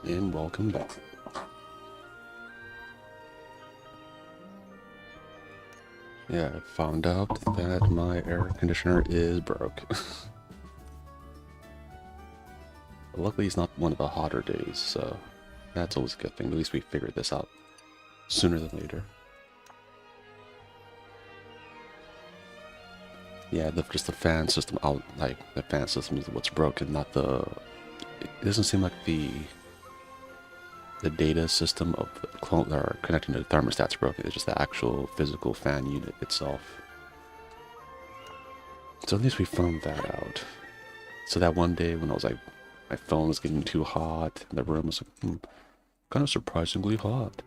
And welcome back. Yeah, I found out that my air conditioner is broke. Luckily, it's not one of the hotter days, so that's always a good thing. At least we figured this out sooner than later. Yeah, just the fan system out, like the fan system is what's broken, not the. It doesn't seem like the data system of the clone that are connecting to the thermostat's broken. It's just the actual physical fan unit itself. So at least we found that out. So that one day when I was like, my phone was getting too hot, and the room was like, kind of surprisingly hot.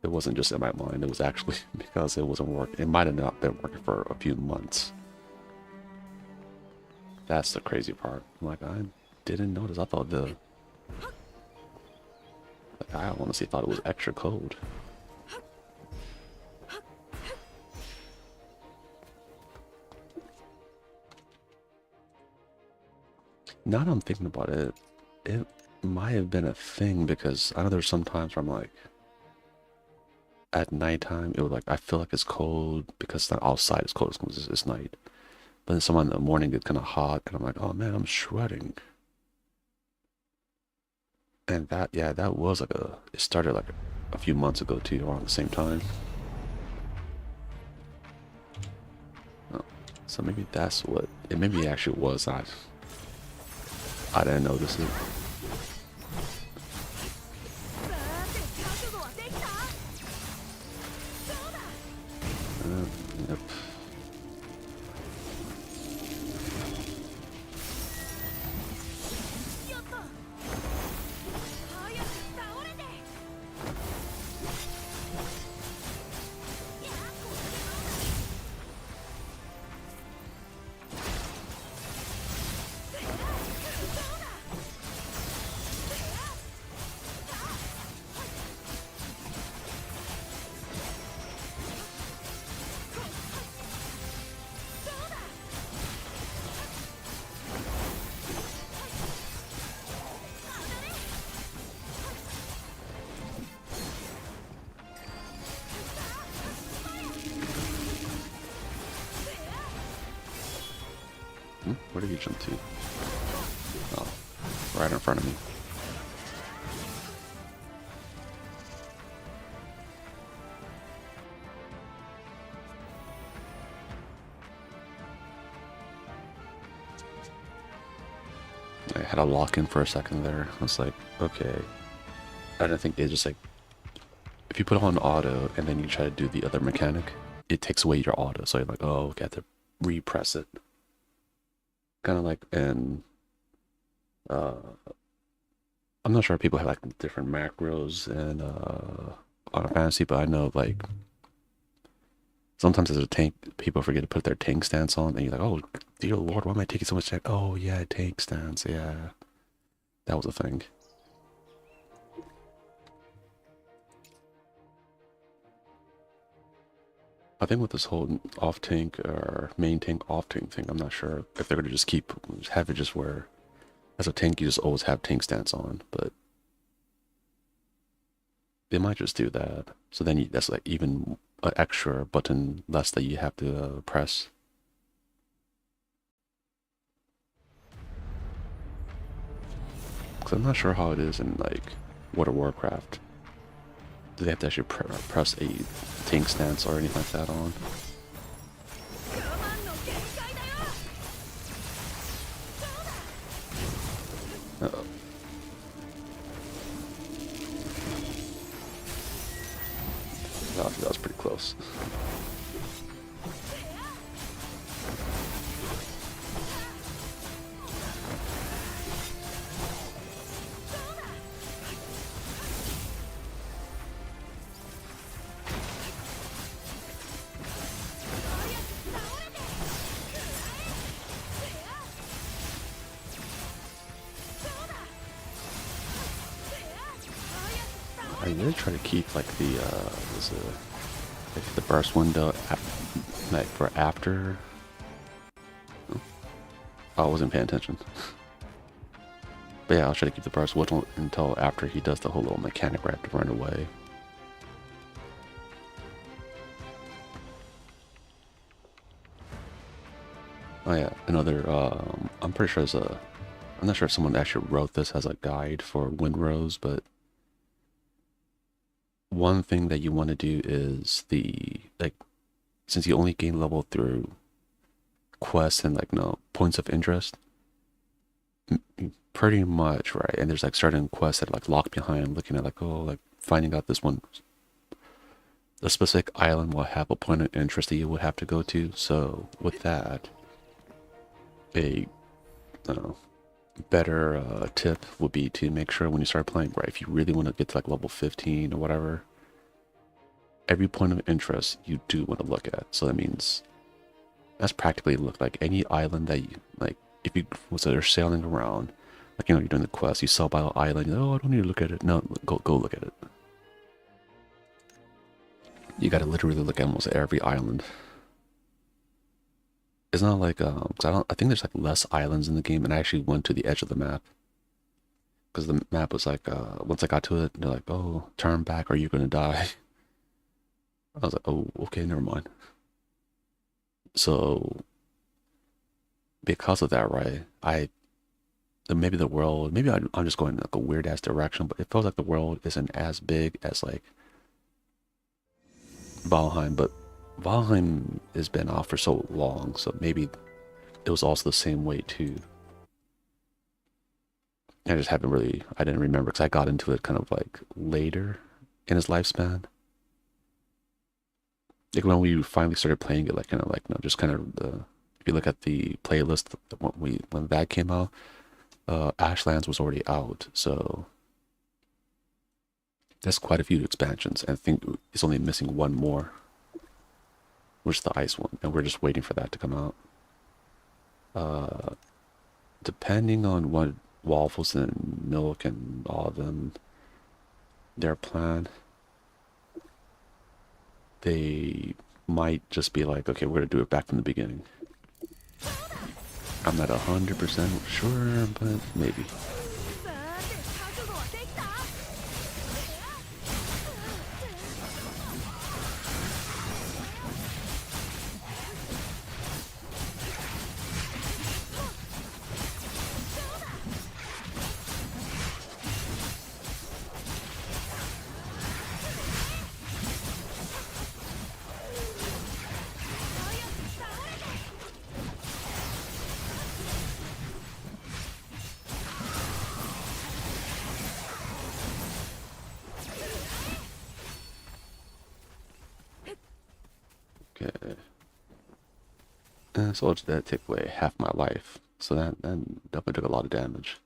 It wasn't just in my mind, it was actually because it wasn't working. It might have not been working for a few months. That's the crazy part. I'm like, I didn't notice. I thought I honestly thought it was extra cold. Now that I'm thinking about it, it might have been a thing because I know there's some times where I'm like, at nighttime, it was like, I feel like it's cold because the outside is cold because it's night. But then someone in the morning gets kind of hot and I'm like, oh man, I'm sweating. And that, yeah, that was like it started like a few months ago too, around the same time. Oh, so maybe that's what, it maybe actually was. I didn't notice it. Yep. Where did you jump to? Oh, right in front of me. I had a lock in for a second there. I was like, okay. I don't think it's just like, if you put on auto and then you try to do the other mechanic, it takes away your auto. So you're like, oh, okay, I have to repress it. Kind of like in, uh, I'm not sure if people have like different macros and on fantasy, but I know like sometimes as a tank, people forget to put their tank stance on, and you're like, oh, dear lord, why am I taking so much time? Oh yeah, tank stance, yeah, that was a thing. I think with this whole off tank or main tank off tank thing, I'm not sure if they're gonna just have it just where as a tank you just always have tank stance on, but they might just do that. So then that's like even an extra button less that you have to press. Because I'm not sure how it is in like World of Warcraft. Do they have to actually press a tank stance or anything like that on? Uh-oh. That was pretty close. I really try to keep like like the burst window like for after. Oh, I wasn't paying attention. But yeah, I'll try to keep the brush until after he does the whole little mechanic where I have to run away. Oh yeah, another, I'm pretty sure I'm not sure if someone actually wrote this as a guide for Windrose, but one thing that you want to do is since you only gain level through quests and like, no, points of interest, pretty much, right? And there's like certain quests that are like locked behind, looking at like, oh, like finding out this one, a specific island will have a point of interest that you would have to go to. So with that, a better tip would be to make sure when you start playing, right, if you really want to get to like level 15 or whatever, every point of interest you do want to look at. So that means that's practically look like any island that you like. If you was they're sailing around, like, you know, you're doing the quest, you sail by an island, oh, I don't need to look at it. No, go look at it. You got to literally look at almost every island. It's not like 'cause I think there's like less islands in the game, and I actually went to the edge of the map because the map was like once I got to it, they're like, oh, turn back or you're gonna die. I was like, oh, okay, never mind. So because of that, right, maybe the world, maybe I'm just going in like a weird ass direction, but it feels like the world isn't as big as like Valheim, but Valheim has been off for so long, so maybe it was also the same way too. I just haven't really, I didn't remember because I got into it kind of like later in its lifespan. Like when we finally started playing it, like kind of like, no, just kind of if you look at the playlist when that came out, Ashlands was already out, so there's quite a few expansions, and I think it's only missing one more, which is the ice one, and we're just waiting for that to come out. Depending on what waffles and milk and all of them, their plan, they might just be like, okay, we're gonna do it back from the beginning. I'm not 100% sure, but maybe. Okay. So that took away half my life. So that definitely took a lot of damage.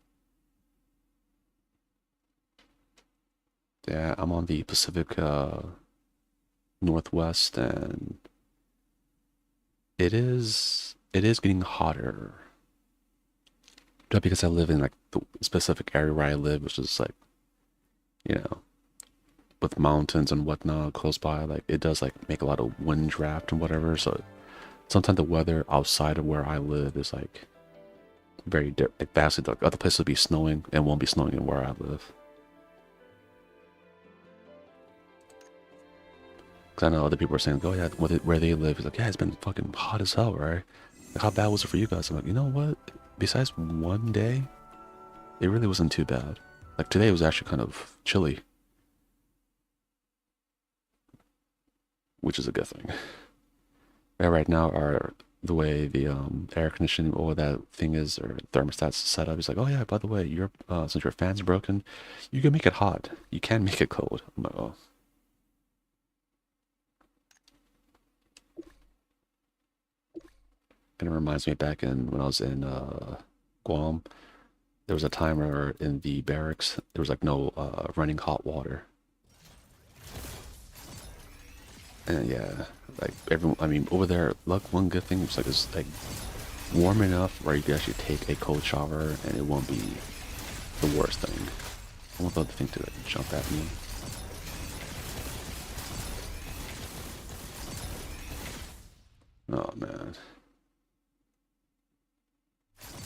Yeah, I'm on the Pacific Northwest, and it is getting hotter. Just because I live in like the specific area where I live, which is like, you know, with mountains and whatnot close by, like it does like make a lot of wind draft and whatever. So sometimes the weather outside of where I live is like very like vastly, like other places will be snowing and won't be snowing in where I live. Cause I know other people are saying, oh yeah, where they live is like, yeah, it's been fucking hot as hell, right? Like, how bad was it for you guys? I'm like, you know what? Besides one day, it really wasn't too bad. Like today was actually kind of chilly, which is a good thing. Yeah, right now, the way the air conditioning or that thing is, or thermostat's set up, is like, oh yeah, by the way, since your fan's broken, you can make it hot. You can make it cold. I'm like, oh. And it reminds me back when I was in Guam, there was a time where in the barracks there was like no running hot water. And yeah, like everyone, I mean, over there, look, one good thing is like it's like warm enough where you can actually take a cold shower and it won't be the worst thing. I want the other thing to like jump at me. Oh man.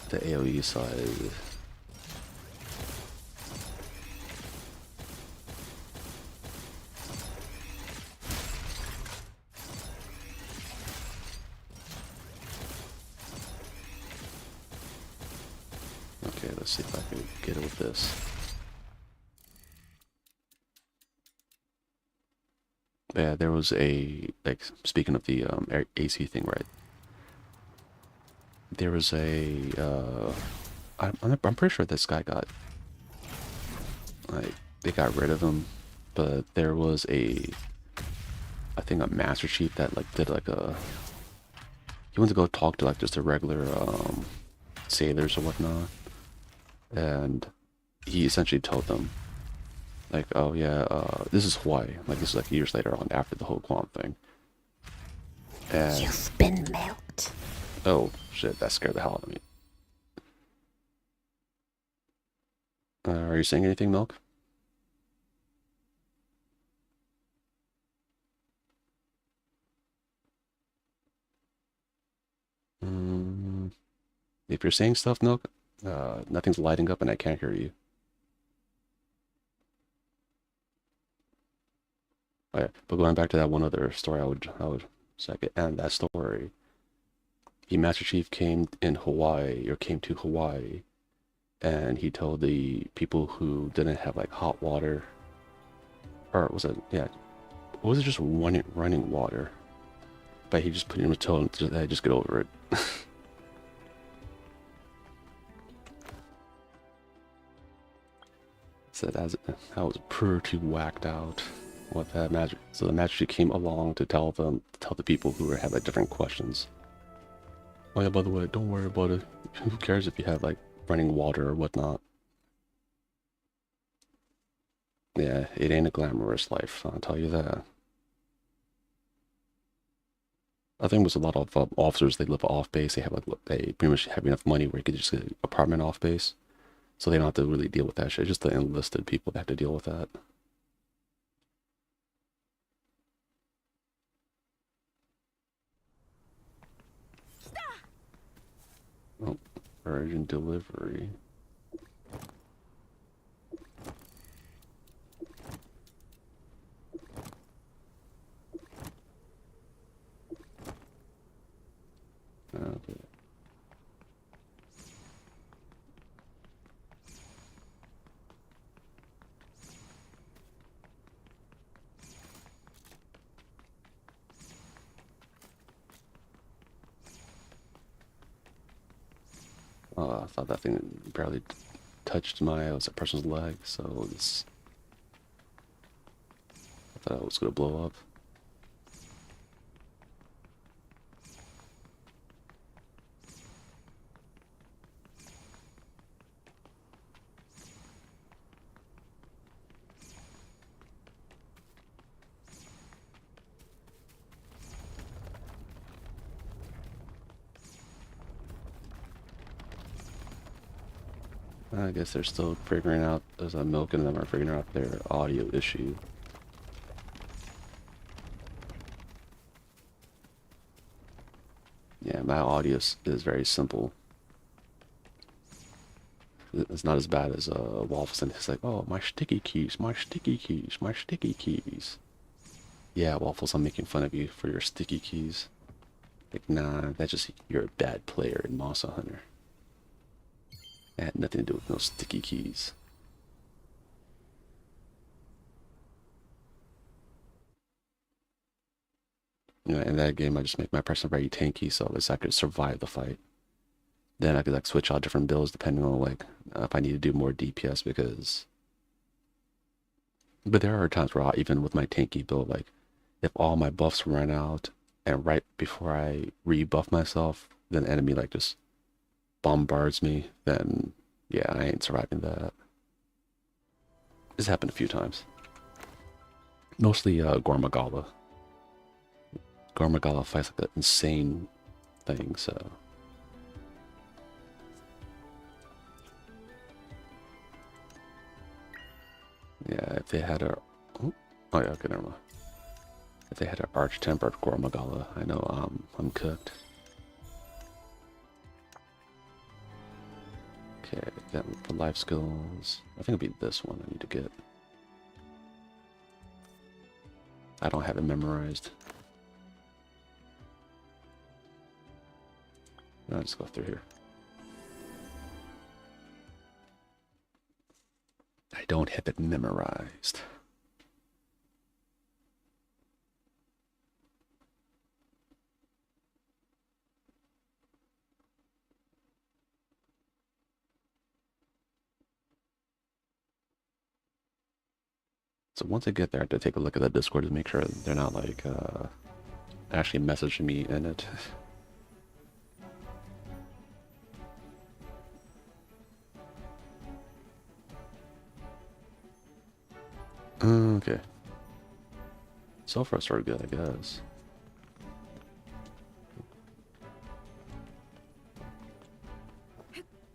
The AoE side. Let's see if I can get it with this. Yeah, there was a, like, speaking of the AC thing, right? There was a, I'm pretty sure this guy got, like, they got rid of him, but there was a, I think a Master Chief that, like, did, like, he went to go talk to, like, just a regular, sailors or whatnot, and he essentially told them, like, oh yeah, this is Hawaii. Like, this is like years later on after the whole Guam thing. And You've been milked. oh shit, that scared the hell out of me. Are you saying anything, Milk? Mm, if you're saying stuff, Milk, nothing's lighting up and I can't hear you. Oh, yeah. But going back to that one other story, I would second and that story. The Master Chief came in Hawaii or came to Hawaii, and he told the people who didn't have like hot water, or was it yeah, or was it just running water? But he just put him told him to just get over it. So that was pretty whacked out. What that magic? So the magic came along to tell the people who had like different questions. Oh yeah, by the way, don't worry about it. Who cares if you have like running water or whatnot? Yeah, it ain't a glamorous life, I'll tell you that. I think with a lot of officers, they live off base. They have like they pretty much have enough money where you could just get an apartment off base, so they don't have to really deal with that shit. It's just the enlisted people that have to deal with that. Oh, urgent delivery. Okay. I thought that thing barely touched my was a person's leg, so it's, I thought it was gonna blow up. I guess they're still figuring out, as I'm milking them, are figuring out their audio issue. Yeah, my audio is very simple. It's not as bad as Waffles, and it's like, oh, my sticky keys, my sticky keys, my sticky keys. Yeah, Waffles, I'm making fun of you for your sticky keys. Like, nah, that's just, you're a bad player in Monster Hunter. It had nothing to do with no sticky keys. You know, in that game, I just make my person very tanky so at least I could survive the fight. Then I could like switch out different builds depending on like if I need to do more DPS because. But there are times where even with my tanky build, like if all my buffs run out and right before I rebuff myself, then the enemy like just bombards me, then yeah, I ain't surviving that. This happened a few times. Mostly Gormagala. Gormagala fights like an insane thing, so. Yeah, if they had a... Oh, oh yeah, okay, never mind. If they had an arch-tempered Gormagala, I know I'm cooked. Okay, then for life skills, I think it'll be this one I need to get. I don't have it memorized. I'll just go through here. I don't have it memorized. So once I get there, I have to take a look at the Discord to make sure they're not like actually messaging me in it. Okay. So far, so good, I guess.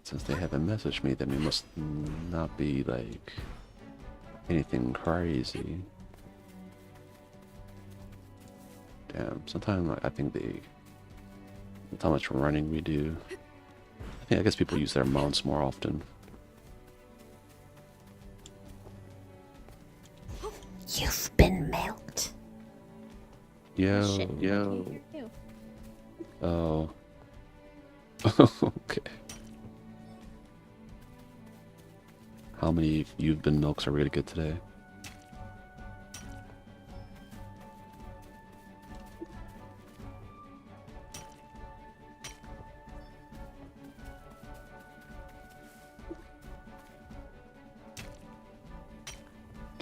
Since they haven't messaged me, then we must not be like anything crazy. Damn, sometimes I think with how much running we do, I guess people use their mounts more often. You've been milked. Yo, Shit, yo. you. Oh. Okay. How many you've been milks are we gonna get today?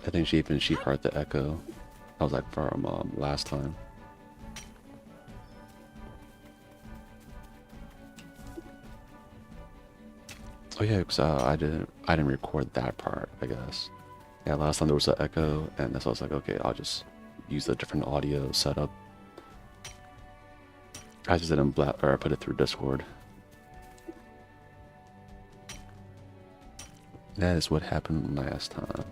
I think she heard the echo. I was like from last time. Oh yeah, because I didn't record that part, I guess. Yeah, last time there was an echo, and so I was like, okay, I'll just use a different audio setup. I just didn't put it through Discord. That is what happened last time.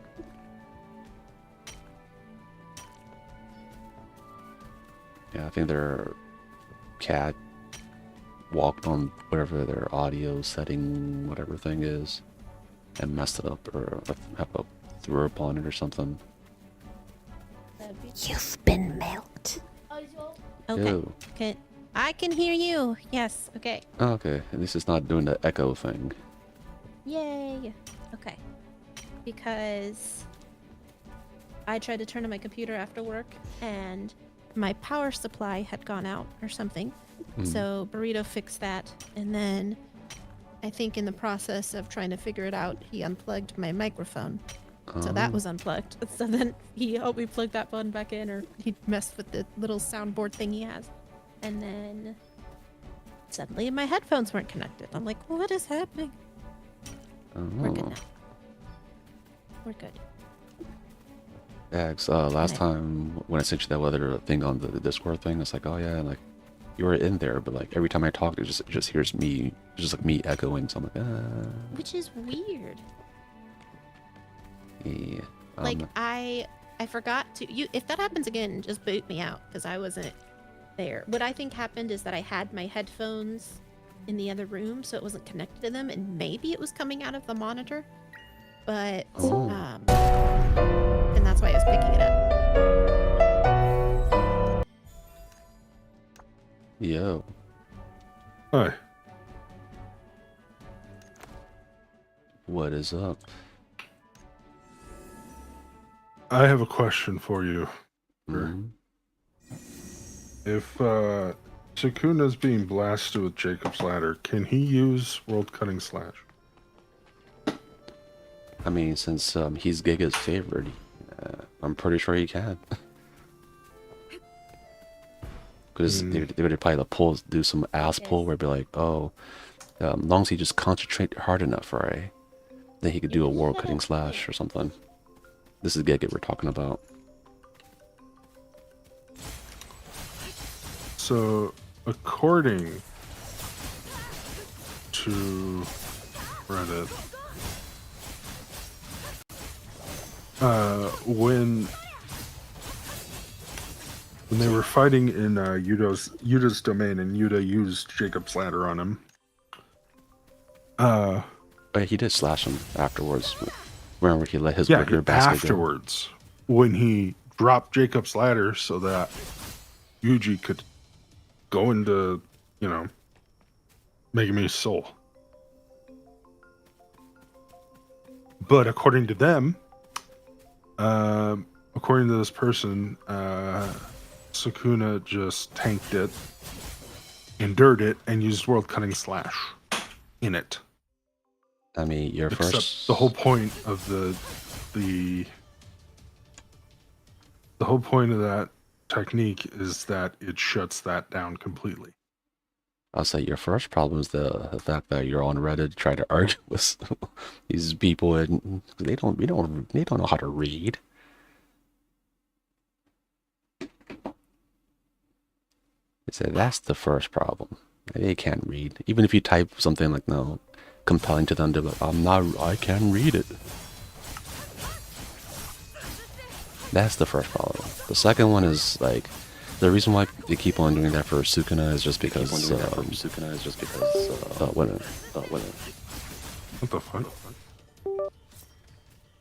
Yeah, I think their cat walked on whatever their audio setting, whatever thing is, and messed it up, or threw up on it or something. You've been milked. Okay. Ew. Okay. I can hear you. Yes. Okay. Oh, okay, at least it's not doing the echo thing. Yay. Okay. Because I tried to turn on my computer after work and my power supply had gone out or something. So Burrito fixed that, and then I think in the process of trying to figure it out, he unplugged my microphone. So that was unplugged. So then he helped me plug that button back in, or he messed with the little soundboard thing he has. And then suddenly my headphones weren't connected. I'm like, what is happening? We're good now. We're good. Yeah, 'cause, last time when I sent you that other thing on the Discord thing, it's like, oh yeah, like you were in there, but like every time I talk, it just hears me, just like me echoing. So I'm like, Which is weird. yeah. Like I forgot to if that happens again, just boot me out because I wasn't there. What I think happened is that I had my headphones in the other room, so it wasn't connected to them, and maybe it was coming out of the monitor. But and that's why I was picking it up. Yo. Hi. What is up? I have a question for you. Mhm. If Sukuna's being blasted with Jacob's Ladder, can he use World Cutting Slash? I mean, since he's Giga's favorite, I'm pretty sure he can. Because they would probably do some ass pull where it'd be like, oh, as long as he just concentrate hard enough, right? Then he could do a World Cutting Slash or something. This is Giga we're talking about. So, according to Reddit, when they were fighting in Yuta's domain, and Yuta used Jacob's Ladder on him. But he did slash him afterwards. Remember, he let his regular basket afterwards, when he dropped Jacob's Ladder so that Yuji could go into, making me soul. But according to them, according to this person, Sukuna just tanked it, endured it, and used World Cutting Slash in it. I mean, your Except first. the whole point of the whole point of that technique is that it shuts that down completely. I'll say your first problem is the fact that you're on Reddit trying to argue with these people and they don't know how to read. They said that's the first problem. They can't read. Even if you type something like no compelling to them, they're like, I can't read it. That's the first problem. The second one is like the reason why they keep on doing that for Sukuna is just because women. What the fuck?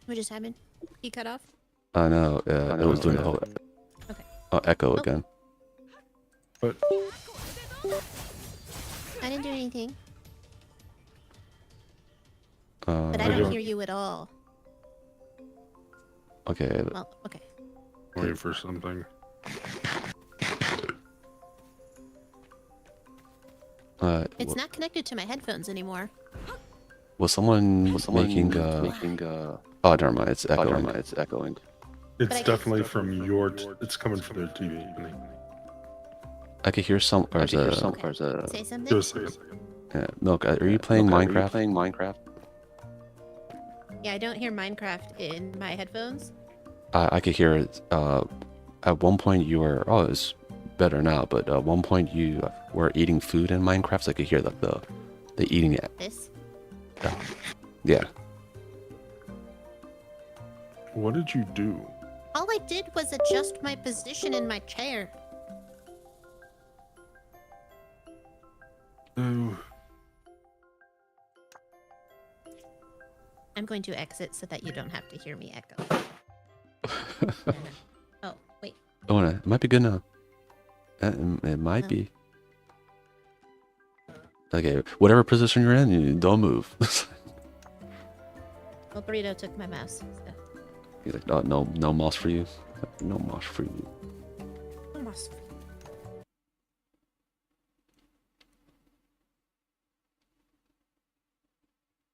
What just happened? He cut off? I know, it was doing the whole echo again. But I didn't do anything. Uh, But I don't hear you at all. Okay. Well, okay. wait for something. It's not connected to my headphones anymore. Was someone making oh, never mind. It's echoing. It's I definitely from your. It's coming from their TV. I could hear some. Or Say something? Just a second. Milk. Are you playing Minecraft? Yeah, I don't hear Minecraft in my headphones. I could hear it. At one point you were. Oh, it's better now. But at one point you were eating food in Minecraft. So I could hear like the eating it. This? Yeah. What did you do? All I did was adjust my position in my chair. Oh, I'm going to exit so that you don't have to hear me echo. Oh, wait. Oh, no, it might be good now. It might be. Okay, whatever position you're in, you don't move. Well, Burrito took my mouse. So. He's like, oh, no moss for you. No moss for you. No mouse.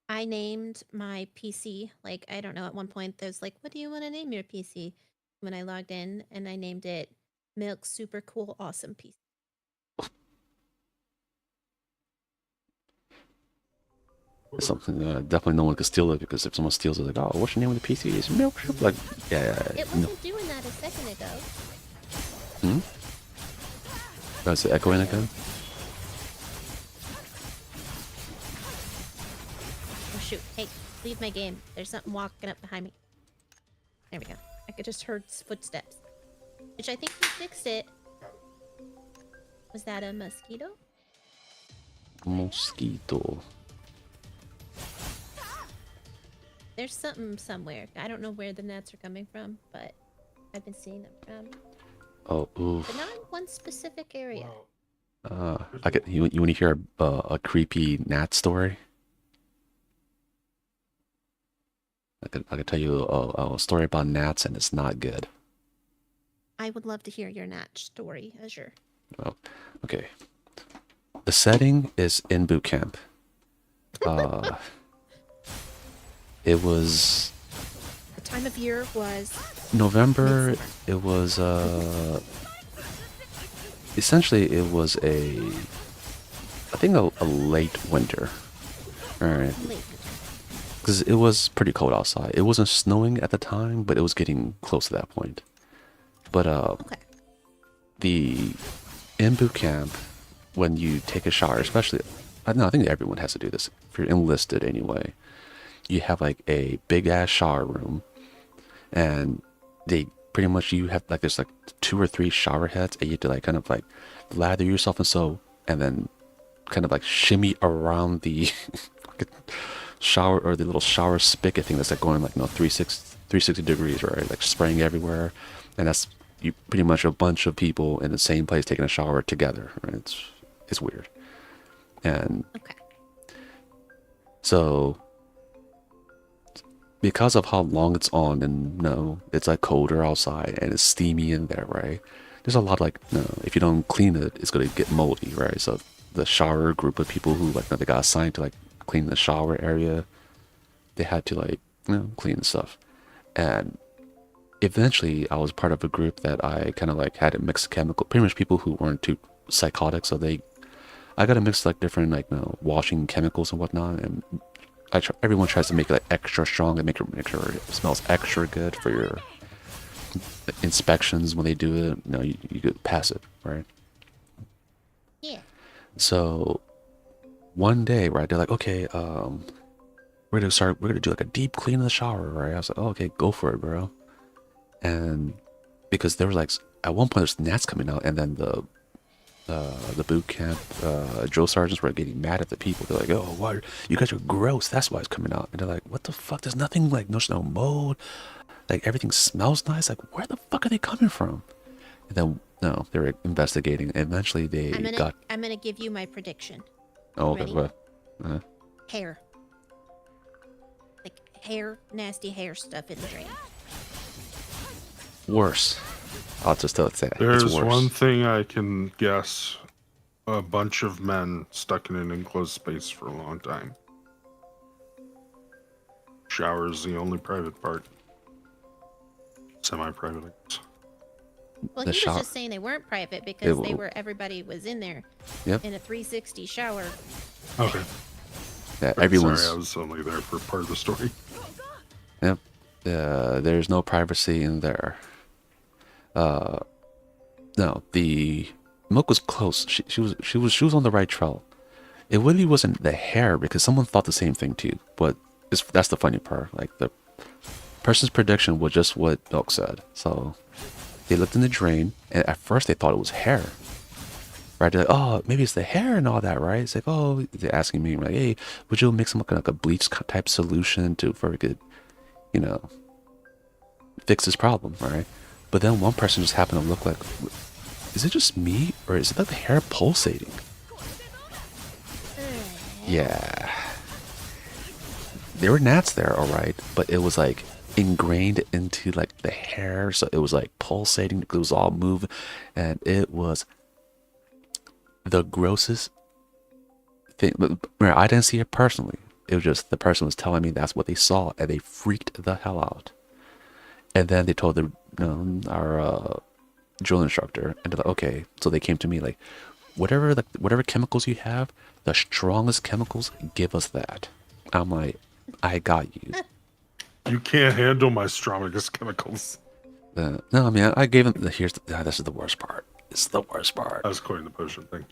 I named my PC, like, I don't know, at one point there's like, what do you want to name your PC? When I logged in, and I named it Milk Super Cool Awesome PC. It's something definitely no one could steal it, because if someone steals it, like, oh, what's your name of the PC? It's Milk. Like, yeah. It wasn't doing that a second ago. Is it echoing again? Oh shoot! Hey, leave my game. There's something walking up behind me. There we go. I could just heard footsteps, which I think we fixed it. Was that a mosquito? Mosquito. There's something somewhere. I don't know where the gnats are coming from, but I've been seeing them from. Oh, oof. But not in one specific area. You want to hear a creepy gnat story? I could tell you a story about gnats, and it's not good. I would love to hear your gnat story, Azure. Oh, okay. The setting is in boot camp. It was The time of year was November. Midsummer. It was essentially it was I think a late winter. All right. late. Because it was pretty cold outside. It wasn't snowing at the time, but it was getting close to that point. But Okay. in boot camp, when you take a shower, especially, I think everyone has to do this. If you're enlisted anyway, you have like a big ass shower room, and they pretty much you have like there's like 2 or 3 shower heads, and you have to like kind of like lather yourself in soap, and then kind of like shimmy around the shower, or the little shower spigot thing that's like going like 360 degrees, right? Like spraying everywhere, and that's you pretty much a bunch of people in the same place taking a shower together, right? It's weird. And Okay. so because of how long it's on, and it's like colder outside and it's steamy in there, right? There's a lot like if you don't clean it, it's gonna get moldy, right? So the shower group of people who like they got assigned to like clean the shower area, they had to like clean the stuff. And eventually I was part of a group that I kind of like had a mixed chemical, pretty much people who weren't too psychotic, so I got to mix like different like washing chemicals and whatnot, and everyone tries to make it like extra strong and make sure it smells extra good for your inspections when they do it. You could pass it, right? Yeah. So one day, right, they're like, okay, we're gonna do like a deep clean of the shower, right? I was like, oh, okay, go for it, bro. And because there was like at one point there's gnats coming out, and then the boot camp drill sergeants were getting mad at the people. They're like, oh, what, you guys are gross, that's why it's coming out. And they're like, what the fuck, there's nothing, like no mold, like everything smells nice, like where the fuck are they coming from? And then no, they were investigating, and eventually I'm gonna give you my prediction. Oh, Ready? what? Hair. Like nasty hair stuff in the drain. Worse. I'll just tell it that. There's it's worse. one thing I can guess. A bunch of men stuck in an enclosed space for a long time. Shower is the only private part. Semi-private, I guess. Well, The he shower- was just saying they weren't private because It- everybody was in there. Yep. In a 360 shower. Okay. Yeah, everyone's. Sorry, I was only there for part of the story. Yep. There's no privacy in there. No, the milk was close. She was on the right trail. It really wasn't the hair, because someone thought the same thing too. But that's the funny part. Like the person's prediction was just what Milk said. So they looked in the drain, and at first they thought it was hair. Right? They're like, oh, maybe it's the hair and all that, right? It's like, oh, they're asking me like, hey, would you mix some like a bleach type solution for we could, fix this problem, right? But then one person just happened to look like, is it just me, or is it like the hair pulsating? Yeah. There were gnats there, alright, but it was like ingrained into like the hair, so it was like pulsating, it was all moving, and it was the grossest thing. But I didn't see it personally. It was just the person was telling me that's what they saw, and they freaked the hell out. And then they told our drill instructor, and they're like, okay, so they came to me like, whatever chemicals you have, the strongest chemicals, give us that. I'm like, I got you. You can't handle my strongest chemicals. No, I mean, I gave them this is the worst part. It's the worst part. I was quoting the potion thing.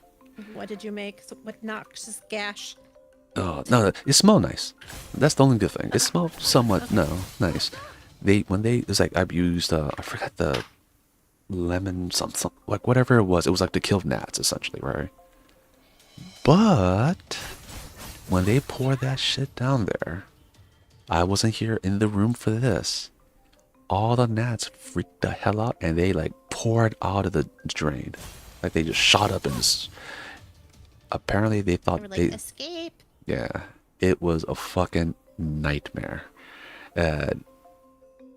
What did you make? What noxious gash? Oh no, it smelled nice. That's the only good thing. It smelled somewhat nice. It was like I've used I forgot the lemon something like whatever it was. It was like to kill gnats essentially, right? But when they poured that shit down there, I wasn't here in the room for this. All the gnats freaked the hell out, and they like poured out of the drain, like they just shot up in this. Apparently they thought They were like, escape. Yeah, it was a fucking nightmare.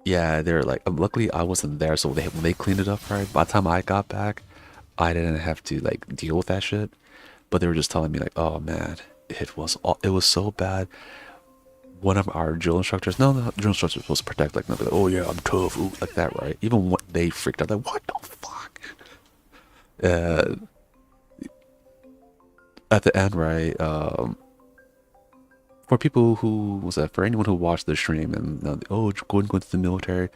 Yeah, they're like, luckily I wasn't there, so when they cleaned it up, right, by the time I got back, I didn't have to like deal with that shit. But they were just telling me like, oh man, it was so bad. One of our drill instructors, no, drill instructors were supposed to protect, like, oh yeah, I'm tough, ooh, like that, right? Even when they freaked out, like, what the fuck? At the end, right, for people who, for anyone who watched the stream and, going to the military,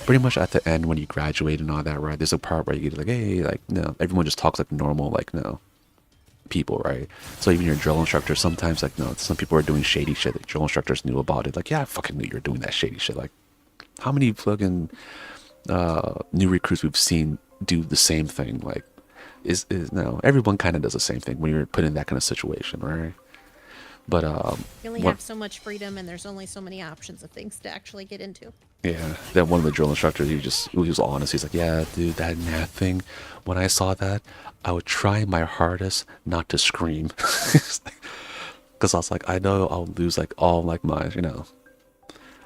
pretty much at the end when you graduate and all that, right, there's a part where you get like, hey, like, everyone just talks like normal, like, people, right? So even your drill instructor, sometimes like, some people are doing shady shit that drill instructors knew about it. Like, yeah, I fucking knew you were doing that shady shit. Like, how many fucking new recruits we've seen do the same thing? Like, everyone kind of does the same thing when you're put in that kind of situation, right? But You only have so much freedom, and there's only so many options of things to actually get into. yeah, then one of the drill instructors, he was honest. He's like, yeah, dude, that gnat thing, when I saw that, I would try my hardest not to scream. Because I was like, I know I'll lose like all like my,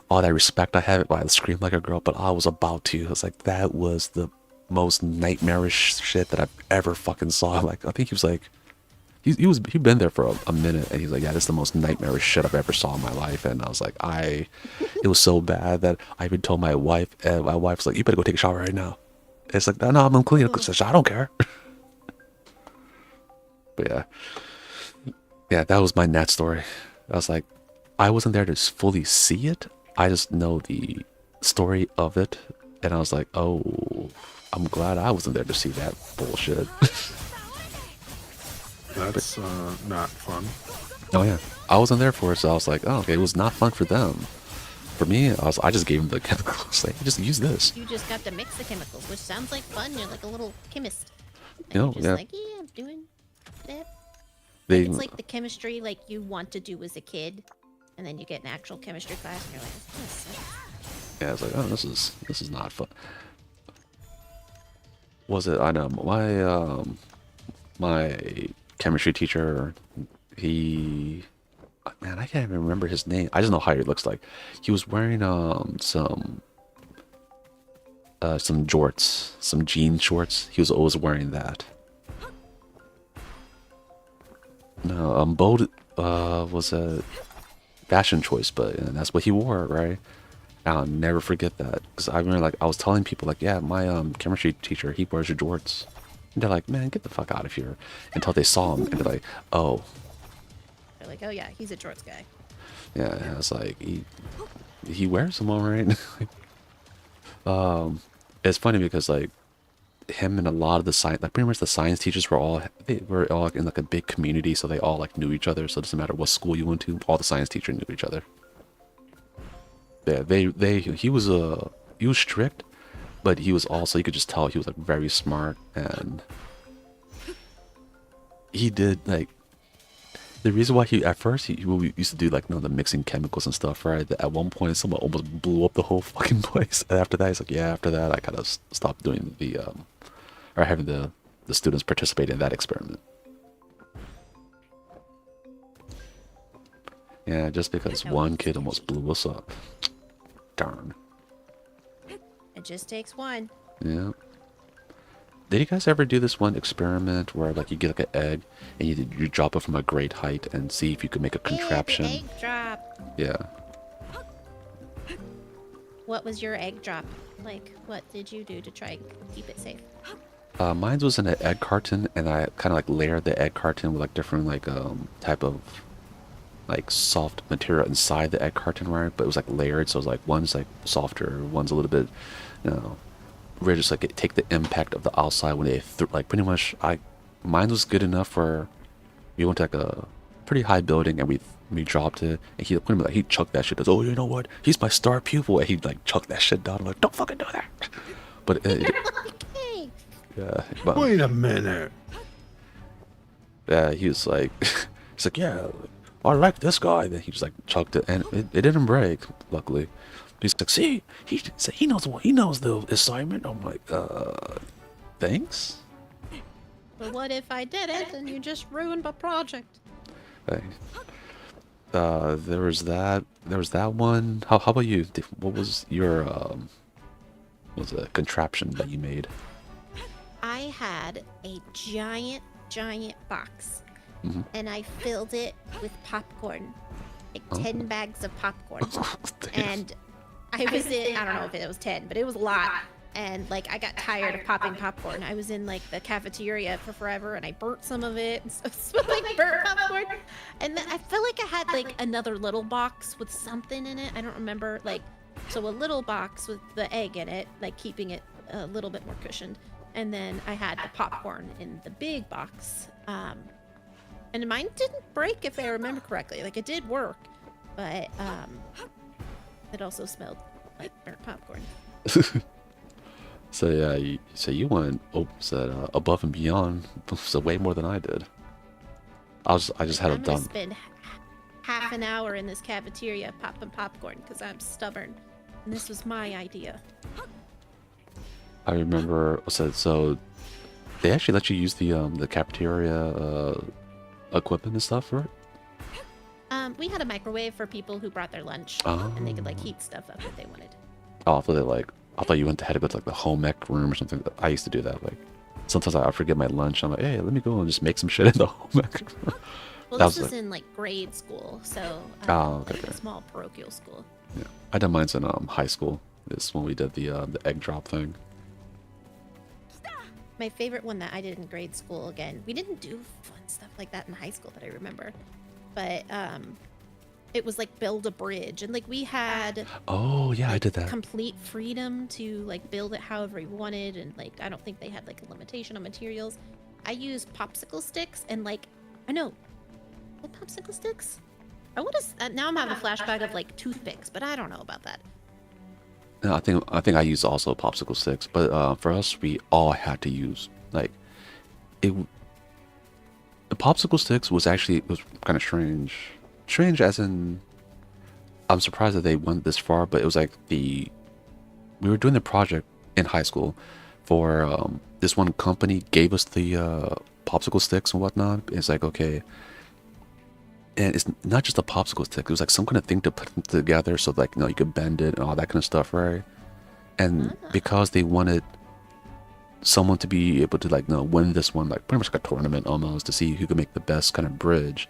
all that respect I have, I scream like a girl, but I was about to. It's like, that was the most nightmarish shit that I've ever fucking saw. Like, I think he was like, he'd been there for a minute, and he's like, yeah, this is the most nightmarish shit I've ever saw in my life. And I was like, it was so bad that I even told my wife, and my wife's like, you better go take a shower right now. And it's like, no, I'm clean. I don't care. But yeah, that was my Gnat story. I was like, I wasn't there to fully see it. I just know the story of it, and I was like, oh, I'm glad I wasn't there to see that bullshit. That's not fun. Oh yeah, I wasn't there for it, so I was like, oh, okay, it was not fun for them. For me, I just gave them the chemicals. Like, just use this. You just got to mix the chemicals, which sounds like fun. You're like a little chemist. And You know, you're just yeah. like, yeah, I'm doing that. They, It's like the chemistry like you want to do as a kid, and then you get an actual chemistry class, and you're like, this sucks. yeah, it's like, oh, this is not fun. Was it? I know my chemistry teacher. Man, I can't even remember his name. I just know how he looks like. He was wearing some jorts, some jean shorts. He was always wearing that. No, Bold was a fashion choice, but that's what he wore, right? And I'll never forget that, because I remember, like, I was telling people, like, yeah, my chemistry teacher, he wears your jorts. And they're like, man, get the fuck out of here. Until they saw him, and they're like, oh. They're like, oh yeah, he's a jorts guy. Yeah, and I was like, he wears them all right. It's funny because, like, him and a lot of the science, like, pretty much the science teachers were all in like a big community, so they all like knew each other. So it doesn't matter what school you went to, all the science teachers knew each other. Yeah, he was strict, but he was also, you could just tell he was like very smart, and he did like, the reason why at first he used to do like, the mixing chemicals and stuff, right? At one point someone almost blew up the whole fucking place, and after that he's like, yeah, after that I kind of stopped doing the or having the students participate in that experiment. Yeah, just because one kid almost blew us up. Darn. It just takes one. Yeah. Did you guys ever do this one experiment where, like, you get like an egg and you drop it from a great height and see if you could make a contraption? Yeah, the egg drop. Yeah. What was your egg drop? Like, what did you do to try and keep it safe? Mine was in an egg carton, and I kind of like layered the egg carton with like different like type of like soft material inside the egg carton, right? But it was like layered, so it was like one's like softer, one's a little bit, where just like take the impact of the outside when they like pretty much. Mine was good enough for, we went to like a pretty high building and we dropped it, and he pretty much like, he chucked that shit. Goes, oh, you know what? He's my star pupil, and he like chucked that shit down. I'm like, don't fucking do that. But Hey. yeah, but Wait a minute. yeah, he was like, he's like, yeah, I like this guy. Then he just like chucked it, and it didn't break, luckily. He's like, see, he knows the assignment. I'm like, thanks. But what if I did it and you just ruined my project? Hey. There was that one. How about you? What was your was a contraption that you made? I had a giant box, Mm-hmm. and I filled it with popcorn, like 10 bags of popcorn. And I was in, I don't know if it was 10, but it was a lot. And like, I got tired of popping popcorn. I was in like the cafeteria for forever, and I burnt some of it, and so it smelled like burnt popcorn. And then I felt like I had like another little box with something in it. I don't remember, like, so a little box with the egg in it, like keeping it a little bit more cushioned. And then I had the popcorn in the big box. And mine didn't break, if I remember correctly. Like, it did work, but it also smelled like burnt popcorn. So yeah, you went above and beyond, so way more than I did. I just had a I'm gonna dumb. spend half an hour in this cafeteria popping popcorn because I'm stubborn, and this was my idea. I remember. So they actually let you use the cafeteria equipment and stuff for it. We had a microwave for people who brought their lunch, and they could like heat stuff up if they wanted. Oh, I thought I thought you had to go to like the home ec room or something. I used to do that. Like sometimes I forget my lunch. I'm like, hey, let me go and just make some shit in the home ec room. Well, That this was was like- in like grade school, so Oh, okay, like a okay. small parochial school. Yeah, I done mine in high school. This when we did the egg drop thing. My favorite one that I did in grade school, again, we didn't do fun stuff like that in high school that I remember, but it was like build a bridge, and like we had Oh yeah, I like, did that. complete freedom to like build it however we wanted, and like I don't think they had like a limitation on materials. I used popsicle sticks, and like I know, what popsicle sticks? I would have now I'm having a flashback of like toothpicks, but I don't know about that. No, I think I used also popsicle sticks, but for us we all had to use like it. The popsicle sticks was actually it was kind of strange. Strange as in, I'm surprised that they went this far, but it was like we were doing the project in high school for this one company gave us the popsicle sticks and whatnot. It's like okay, and it's not just a popsicle stick. It was like some kind of thing to put them together so like you could bend it and all that kind of stuff, right? And because they wanted someone to be able to like win this one, like pretty much like a tournament almost, to see who could make the best kind of bridge,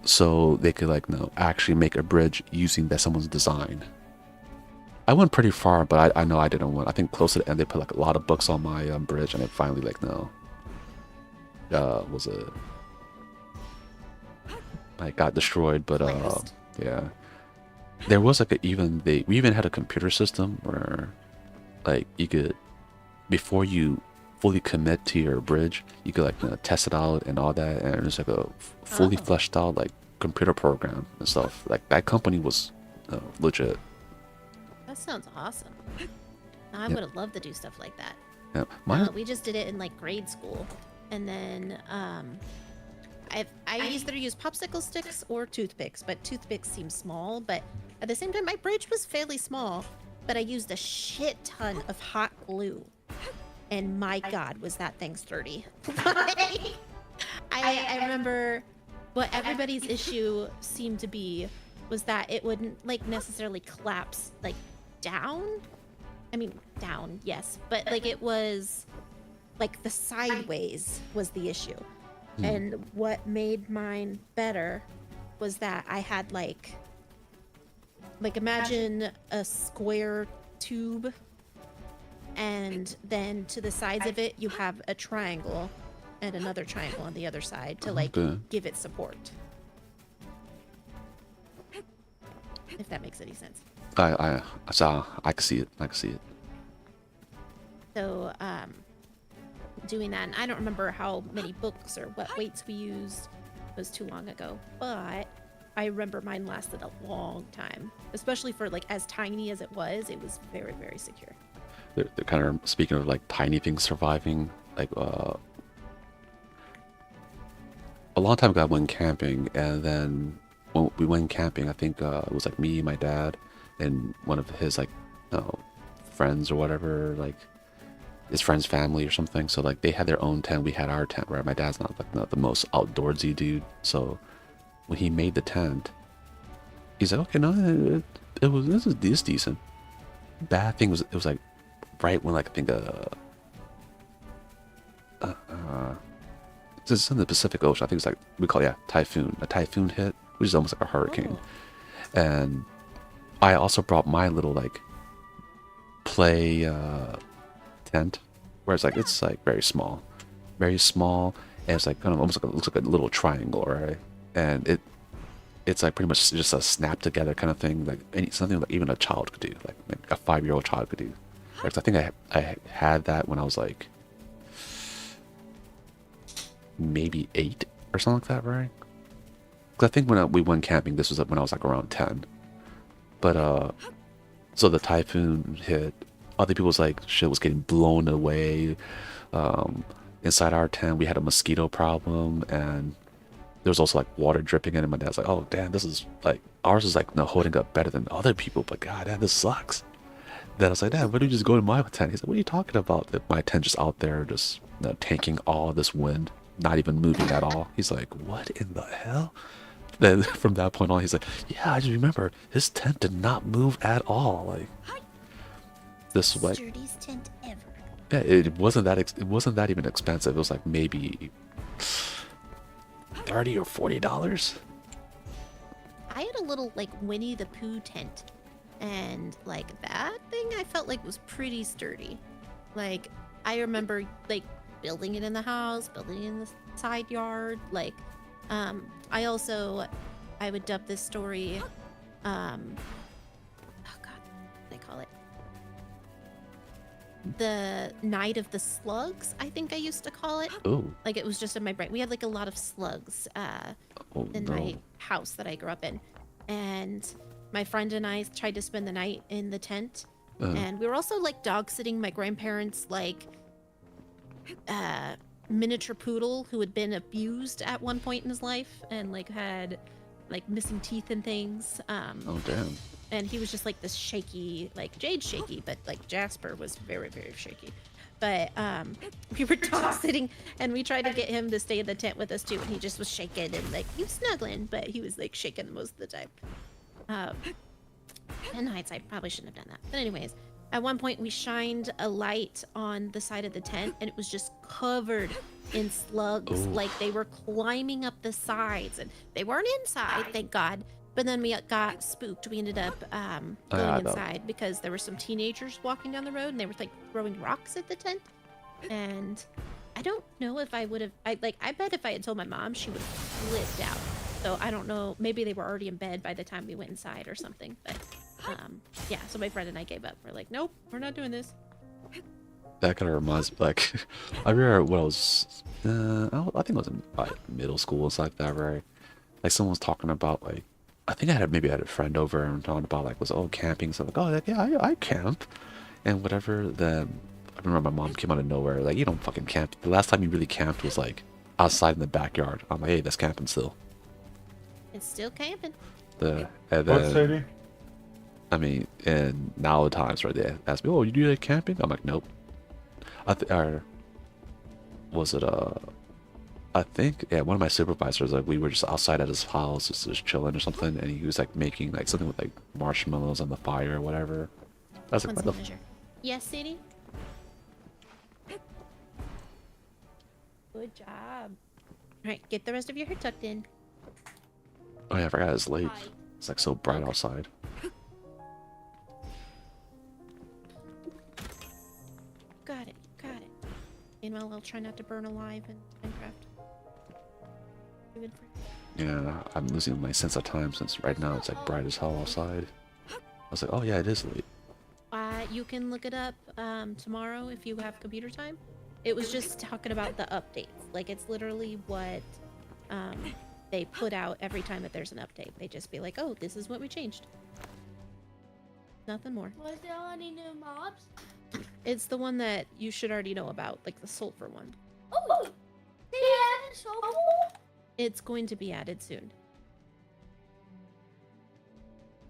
so they could like actually make a bridge using that someone's design. I went pretty far, but I know I didn't win. I think close to the end they put like a lot of books on my bridge, and it finally like was it like got destroyed. But Closed. yeah, there was like we even had a computer system where like you could, before you fully commit to your bridge, you could like test it out and all that, and it was like a fully fleshed out like computer program and stuff. Like that company was legit. That sounds awesome. I Yeah. would have loved to do stuff like that. Yeah, mine. We just did it in like grade school, and then I either use popsicle sticks or toothpicks, but toothpicks seem small. But at the same time, my bridge was fairly small, but I used a shit ton of hot glue, and my God, was that thing sturdy! I remember what everybody's issue seemed to be was that it wouldn't like necessarily collapse like down. I mean, down, yes, but like it was like the sideways was the issue. And what made mine better was that I had like imagine a square tube, and then to the sides of it you have a triangle and another triangle on the other side to like Okay. give it support. If that makes any sense. I saw. I could see it. I could see it. So, doing that, and I don't remember how many books or what weights we used. It was too long ago, but I remember mine lasted a long time, especially for like as tiny as it was very, very secure. They're kind of speaking of like tiny things surviving. Like a long time ago, I went camping, and then when we went camping, I think it was like me, my dad, and one of his like friends or whatever, like his friend's family or something. So like they had their own tent, we had our tent, right? My dad's not the most outdoorsy dude, so when he made the tent, he's like, okay, no, this is decent. Bad thing was it was like right when like I think it's in the Pacific Ocean. I think it's like we call it typhoon. A typhoon hit, which is almost like a hurricane. And I also brought my little like play tent, where it's like very small, and it's like kind of almost like looks like a little triangle, right? And it's like pretty much just a snap together kind of thing, like something like even a child could do, like a 5-year-old child could do. Like, I think I had that when I was like maybe 8 or something like that, right? Because I think when we went camping, this was when I was like around 10. But so the typhoon hit. Other people's like shit was getting blown away. Inside our tent, we had a mosquito problem, and there was also like water dripping in it. My dad's like, "Oh damn, this is like ours is like holding up better than other people, but god damn, this sucks." Then I was like, "Dad, why don't you just go to my tent?" He's like, "What are you talking about? That my tent just out there, just tanking all this wind, not even moving at all." He's like, "What in the hell?" then from that point on, he's like, yeah, I just remember his tent did not move at all. Like this, like, Sturdiest tent ever. yeah, it wasn't that it wasn't that even expensive. It was like maybe $30 or $40. I had a little like Winnie the Pooh tent, and like that thing I felt like was pretty sturdy. Like I remember like building it in the house, building it in the side yard. Like I also I would dub this story oh god, what do they call it? The Night of the Slugs, I think I used to call it. Oh, Like it was just in my brain. We had like a lot of slugs oh in no. my house that I grew up in. And my friend and I tried to spend the night in the tent. And we were also like dog sitting my grandparents' like miniature poodle who had been abused at one point in his life and like had like missing teeth and things. Oh damn. And he was just like this shaky, like Jade shaky, but like Jasper was very, very shaky. But we were dog sitting and we tried to get him to stay in the tent with us too, and he just was shaking and like he was snuggling, but he was like shaking most of the time. In hindsight, probably shouldn't have done that. But anyways, at one point we shined a light on the side of the tent and it was just covered in slugs. Ooh. Like they were climbing up the sides and they weren't inside, thank God. But then we got spooked. We ended up going no. inside because there were some teenagers walking down the road and they were like throwing rocks at the tent. And I don't know if I would have, I bet if I had told my mom, she would have flipped out. So I don't know, maybe they were already in bed by the time we went inside or something. But yeah, so my friend and I gave up. We're like, nope, we're not doing this. That kind of reminds me, like, I remember when I was, I think I was in middle school and stuff like that, right? Like someone was talking about like, I think I had a friend over and talking about like was camping, so like, oh like, yeah, I camp and whatever. Then I remember my mom came out of nowhere like, you don't fucking camp. The last time you really camped was like outside in the backyard. I'm like, hey, that's camping still. It's still camping. And What, then Sadie? I mean, and now the times right they ask me, oh, you do like camping? I'm like, nope. Or was it I think, yeah, one of my supervisors, like, we were just outside at his house, just chilling or something, and he was, like, making, like, something with, like, marshmallows on the fire or whatever. I was like, what the measure. Yes, Sadie? Good job. Alright, get the rest of your hair tucked in. Oh, yeah, I forgot it's late. It's, like, so bright outside. Got it, got it. Meanwhile, I'll try not to burn alive in Minecraft. Yeah, I'm losing my sense of time since right now it's, like, bright as hell outside. I was like, oh, yeah, it is late. You can look it up tomorrow if you have computer time. It was just talking about the updates. Like, it's literally what they put out every time that there's an update. They just be like, oh, this is what we changed. Nothing more. Was there any new mobs? It's the one that you should already know about, like the sulfur one. Oh, they added sulfur? It's going to be added soon.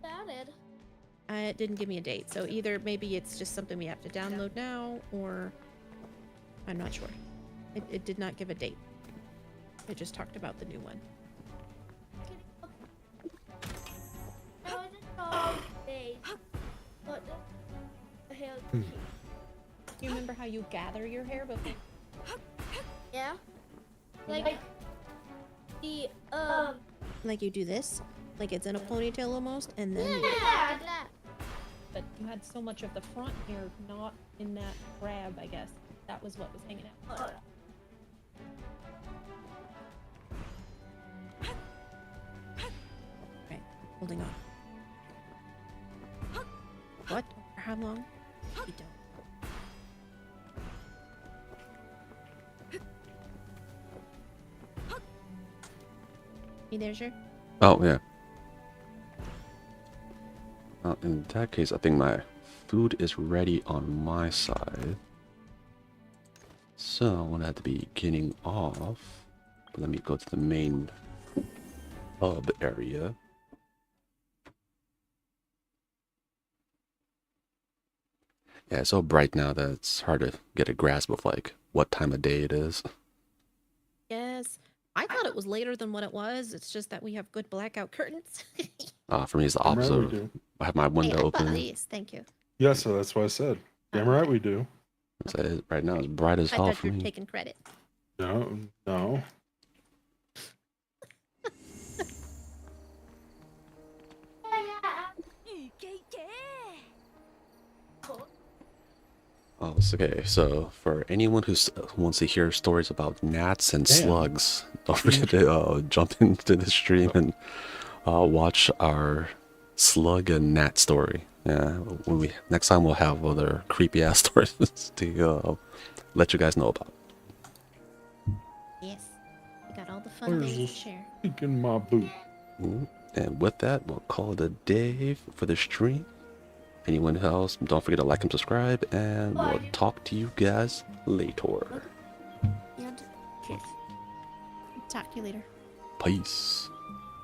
Added. It didn't give me a date, so either maybe it's just something we have to download now, or I'm not sure. It did not give a date. It just talked about the new one. I was just told days. But the hell? You remember how you gather your hair before? Yeah. Like the Like you do this, like it's in a ponytail almost, and then. You, yeah, that. but you had so much of the front hair not in that grab, I guess. That was what was hanging out. Right, holding on. What? For how long? We don't. You there, sure? Oh, yeah. In that case, I think my food is ready on my side. So, I'm gonna have to be getting off. But let me go to the main hub area. Yeah, it's so bright now that it's hard to get a grasp of, like, what time of day it is. Yes. I thought it was later than what it was. It's just that we have good blackout curtains. For me, it's the Damn right we opposite. do. I have my window Hey, I bought open. these. Thank you. Yeah, so that's what I said. Damn right we do. Right now, it's bright as I hell thought for you were me. taking credit. No, no. Oh, it's okay. So for anyone who wants to hear stories about gnats and Damn. slugs, don't forget to jump into the stream and watch our slug and gnat story. Yeah, next time we'll have other creepy ass stories to let you guys know about. Yes. We got all the fun Where's things to this share. in my boot? And with that, we'll call it a day for the stream. Anyone else, don't forget to like and subscribe, and we'll talk to you guys later. And cheers. Talk to you later. Peace.